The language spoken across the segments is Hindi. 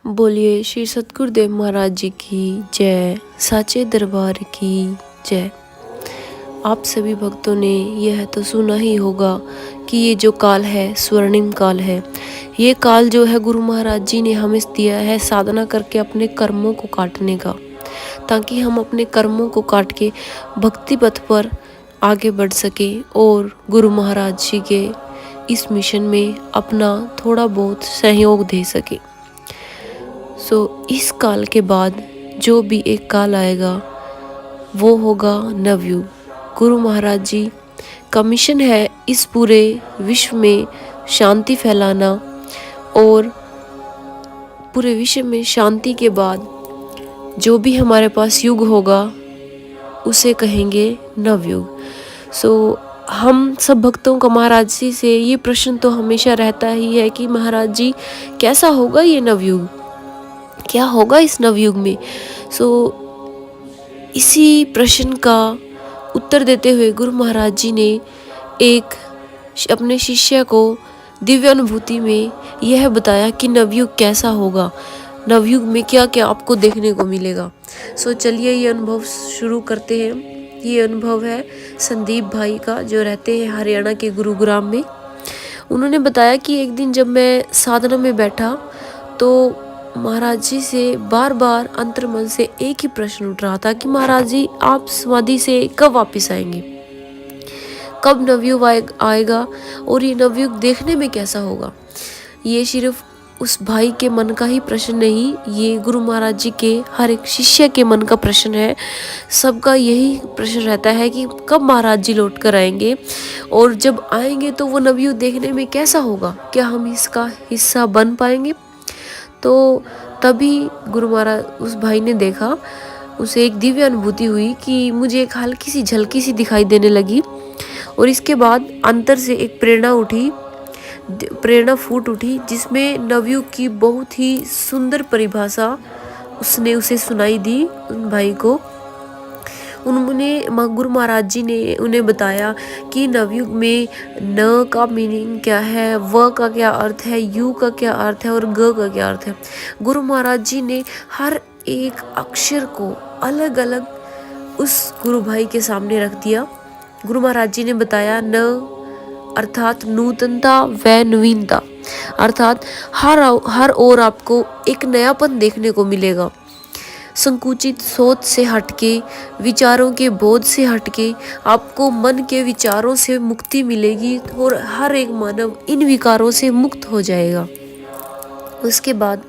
बोलिए श्री सतगुरुदेव महाराज जी की जय, साचे दरबार की जय। आप सभी भक्तों ने यह तो सुना ही होगा कि ये जो काल है स्वर्णिम काल है। ये काल जो है गुरु महाराज जी ने हमें दिया है साधना करके अपने कर्मों को काटने का, ताकि हम अपने कर्मों को काट के भक्ति पथ पर आगे बढ़ सके और गुरु महाराज जी के इस मिशन में अपना थोड़ा बहुत सहयोग दे सके। इस काल के बाद जो भी एक काल आएगा वो होगा नवयुग। गुरु महाराज जी का मिशन है इस पूरे विश्व में शांति फैलाना, और पूरे विश्व में शांति के बाद जो भी हमारे पास युग होगा उसे कहेंगे नवयुग। हम सब भक्तों का महाराज जी से ये प्रश्न तो हमेशा रहता ही है कि महाराज जी कैसा होगा ये नवयुग, क्या होगा इस नवयुग में। इसी प्रश्न का उत्तर देते हुए गुरु महाराज जी ने एक अपने शिष्य को दिव्य अनुभूति में यह बताया कि नवयुग कैसा होगा, नवयुग में क्या क्या आपको देखने को मिलेगा। चलिए ये अनुभव शुरू करते हैं। ये अनुभव है संदीप भाई का, जो रहते हैं हरियाणा के गुरुग्राम में। उन्होंने बताया कि एक दिन जब मैं साधना में बैठा तो महाराज जी से बार बार अंतर्मन से एक ही प्रश्न उठ रहा था कि महाराज जी आप समाधि से कब वापस आएंगे, कब नवयुग आएगा और ये नवयुग देखने में कैसा होगा। ये सिर्फ उस भाई के मन का ही प्रश्न नहीं, ये गुरु महाराज जी के हर एक शिष्य के मन का प्रश्न है। सबका यही प्रश्न रहता है कि कब महाराज जी लौट कर आएंगे, और जब आएंगे तो वो नवयुग देखने में कैसा होगा, क्या हम इसका हिस्सा बन पाएंगे। तो तभी गुरु महाराज उस भाई ने देखा, उसे एक दिव्य अनुभूति हुई कि मुझे एक हल्की सी झलकी सी दिखाई देने लगी, और इसके बाद अंतर से एक प्रेरणा फूट उठी, जिसमें नवयुग की बहुत ही सुंदर परिभाषा उसने उसे सुनाई दी उन भाई को। उन्होंने गुरु महाराज जी ने उन्हें बताया कि नवयुग में न का मीनिंग क्या है, व का क्या अर्थ है, यू का क्या अर्थ है और ग का क्या अर्थ है। गुरु महाराज जी ने हर एक अक्षर को अलग अलग उस गुरु भाई के सामने रख दिया। गुरु महाराज जी ने बताया न अर्थात नूतनता व नवीनता, अर्थात हर ओर आपको एक नयापन देखने को मिलेगा। संकुचित सोच से हटके, विचारों के बोझ से हटके आपको मन के विचारों से मुक्ति मिलेगी और हर एक मानव इन विकारों से मुक्त हो जाएगा। उसके बाद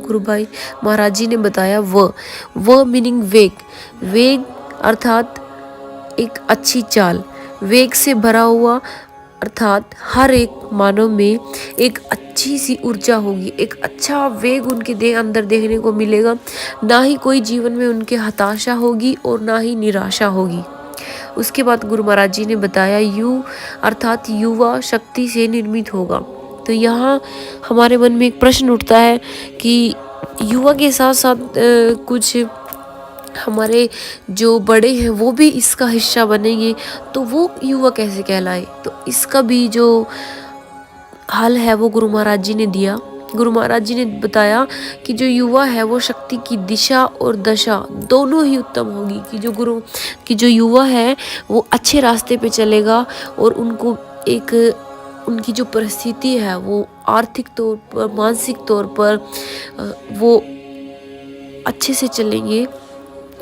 गुरु भाई महाराज जी ने बताया व मीनिंग वेग अर्थात एक अच्छी चाल, वेग से भरा हुआ अर्थात हर एक मानव में एक अच्छी सी ऊर्जा होगी, एक अच्छा वेग उनके अंदर देखने को मिलेगा। ना ही कोई जीवन में उनके हताशा होगी और ना ही निराशा होगी। उसके बाद गुरु महाराज जी ने बताया यू अर्थात युवा शक्ति से निर्मित होगा। तो यहाँ हमारे मन में एक प्रश्न उठता है कि युवा के साथ साथ कुछ हमारे जो बड़े हैं वो भी इसका हिस्सा बनेंगे, तो वो युवा कैसे कहलाए। तो इसका भी जो हल है वो गुरु महाराज जी ने दिया। गुरु महाराज जी ने बताया कि जो युवा है वो शक्ति की दिशा और दशा दोनों ही उत्तम होगी, कि जो युवा है वो अच्छे रास्ते पे चलेगा और उनकी जो परिस्थिति है वो आर्थिक तौर पर, मानसिक तौर पर वो अच्छे से चलेंगे।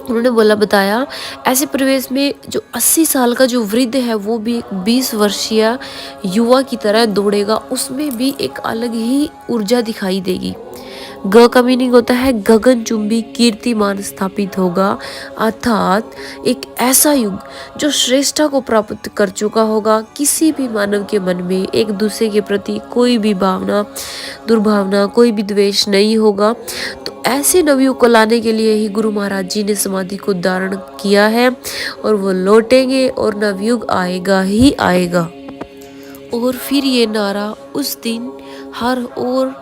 उन्होंने बताया ऐसे परिवेश में जो 80 साल का जो वृद्ध है वो भी एक 20 वर्षीय युवा की तरह दौड़ेगा, उसमें भी एक अलग ही ऊर्जा दिखाई देगी। ग का मीनिंग होता है गगनचुंबी कीर्तिमान स्थापित होगा, अर्थात एक ऐसा युग जो श्रेष्ठता को प्राप्त कर चुका होगा। किसी भी मानव के मन में एक दूसरे के प्रति कोई भी दुर्भावना, कोई भी द्वेष नहीं होगा। तो ऐसे नवयुग को लाने के लिए ही गुरु महाराज जी ने समाधि को धारण किया है, और वो लौटेंगे और नवयुग आएगा ही आएगा। और फिर ये नारा उस दिन हर ओर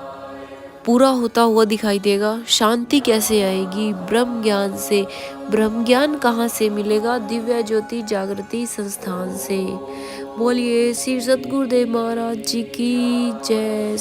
पूरा होता हुआ दिखाई देगा। शांति कैसे आएगी? ब्रह्म ज्ञान से। ब्रह्म ज्ञान कहाँ से मिलेगा? दिव्य ज्योति जागृति संस्थान से। बोलिए श्री सतगुरुदेव महाराज जी की जय।